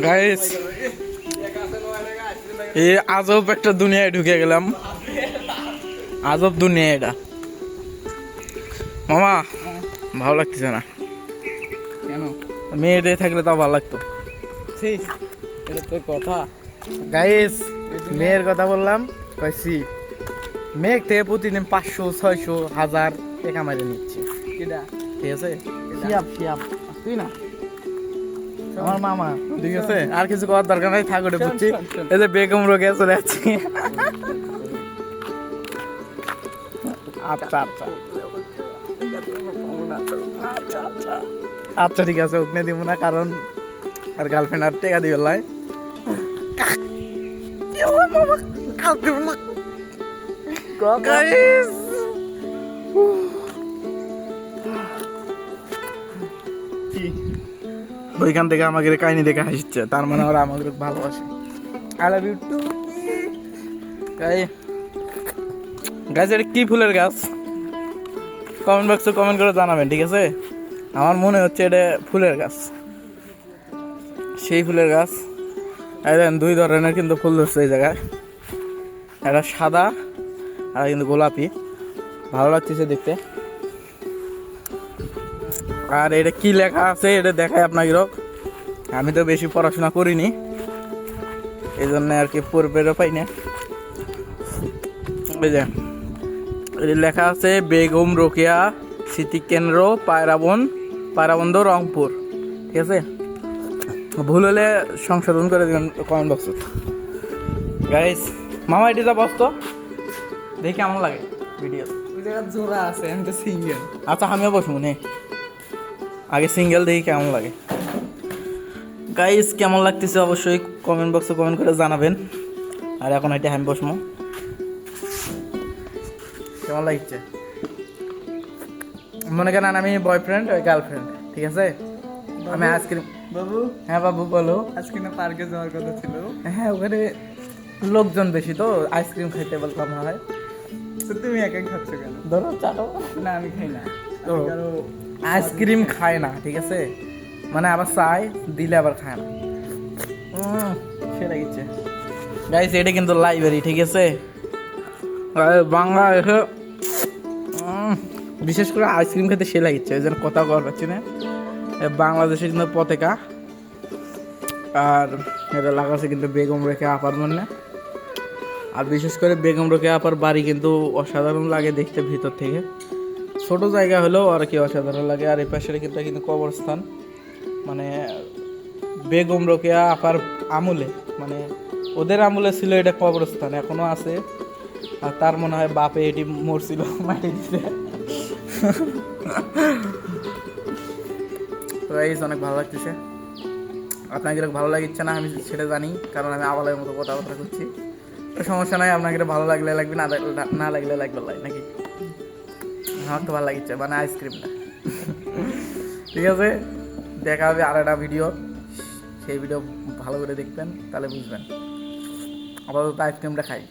Guys এই আজব একটা দুনিয়ায় ঢুকে গেলাম, আজব দুনিয়া এটা। মামা ভালো লাগতেছে না কেন? মেয়েটে থাকলে তাও ভালো লাগতো। এটা তোর কথা। গাইস মেয়ের কথা বললাম, কইছি মেয়ে থেকে প্রতিদিন 500 600 1000 টাকা মারি নিচ্ছে, কেডা? ঠিক আছে? শিয়াব তুই না আমার মামা, ঠিক আছে? আর কিছু করার দরকার নাই, থাক ওটা বুঝছি। এই যে বেগম রোগে চলে যাচ্ছি। আচ্ছা আচ্ছা আচ্ছা ঠিক আছে, ওখানে দিব না, কারণ আর গার্লফ্রেন্ড আর টেকা দিবে লাই। Guys, ওইখান থেকে আমাকে কাহিনী দেখে হাসছে, তার মানে ওরা আমাকে ভালোবাসে। I love you too. গাছ এটা কি ফুলের গাছ? কমেন্ট বক্সে কমেন্ট করে জানাবেন, ঠিক আছে? আমার মনে হচ্ছে এটা ফুলের গাছ, সেই ফুলের গাছ। দেখেন 2 ধরনের কিন্তু ফুল ধরছে এই জায়গায়, একটা সাদা আর কিন্তু গোলাপি, ভালো লাগতেছে দেখতে। আর এটা কি লেখা আছে এটা দেখায় আপনাকে। আমি তো বেশি পড়াশোনা করিনি, এই জন্য আর কি পড়বেরও পাই না। এটা লেখা আছে বেগম রোকেয়া স্মৃতি কেন্দ্র, পায়রাবন্দ, রংপুর, ঠিক আছে? ভুল হলে সংশোধন করে দেবেন কমেন্ট বক্সে। গাইস মামা এটি যা বসতো দেখি কেমন লাগে ভিডিও। ওই জায়গায় জোড়া আছে, আমি তো সিঙ্গেল। আচ্ছা আমিও বসবো নে, আগে সিঙ্গেল দেখি কেমন লাগে। গাইস কেমন লাগতেছে অবশ্যই কমেন্ট বক্সে কমেন্ট করে জানাবেন। আর এখন এটা আমি বসবো, কেমন লাগছে মনে করেন আমি বয়ফ্রেন্ড ওই গার্লফ্রেন্ড, ঠিক আছে? আমি আইসক্রিম। বাবু, হ্যাঁ বাবু বলো। আজকে না পার্কে যাওয়ার কথা ছিল। হ্যাঁ ওখানে লোকজন বেশি তো আইসক্রিম খাইতে বলতাম হয়। তো তুমি একা খাচ্ছ কেন? ধরো চাটো। না আমি খাই না। তো আমি কারো আইসক্রিম খায় না, ঠিক আছে? মানে আবার চাই দিলে আবার খায় না, সে লাগিচ্ছে। গাইস এটা কিন্তু লাইব্রেরি, ঠিক আছে? বাংলা এসে বিশেষ করে আইসক্রিম খেতে সে লাগিচ্ছে, ওই জন্য কথা কর পাচ্ছি না। বাংলাদেশের কিন্তু পতাকা, আর এটা লাগাচ্ছে কিন্তু বেগম রোকেয়া আপার জন্য। আর বিশেষ করে বেগম রোকেয়া আপার বাড়ি কিন্তু অসাধারণ লাগে দেখতে ভিতর থেকে, ছোট জায়গা হলেও আর কি অসাধারণ লাগে। আর এই পাশে কিন্তু কবরস্থান, মানে বেগম রোকেয়া আপার আমলে, মানে ওদের আমলে ছিল এটা কবরস্থান, এখনো আছে। আর তার মনে হয় বাপে এটি মরছিল মাটি দিতে। তো এই অনেক ভালো লাগতেছে, আপনাকে ভালো লাগছে না আমি সেটা জানি, কারণ আমি আবালের মতো কথাবার্তা করছি। তো সমস্যা নাই, আপনাকে ভালো লাগলে লাগবে, না লাগলে লাগবে নাকি? আমার তো ভালো লাগছে, মানে আইসক্রিমটা। ঠিক আছে, দেখা হবে আর একটা ভিডিও, সেই ভিডিও ভালো করে দেখবেন, তাহলে বুঝবেন। আপাতত আইসক্রিমটা খাই।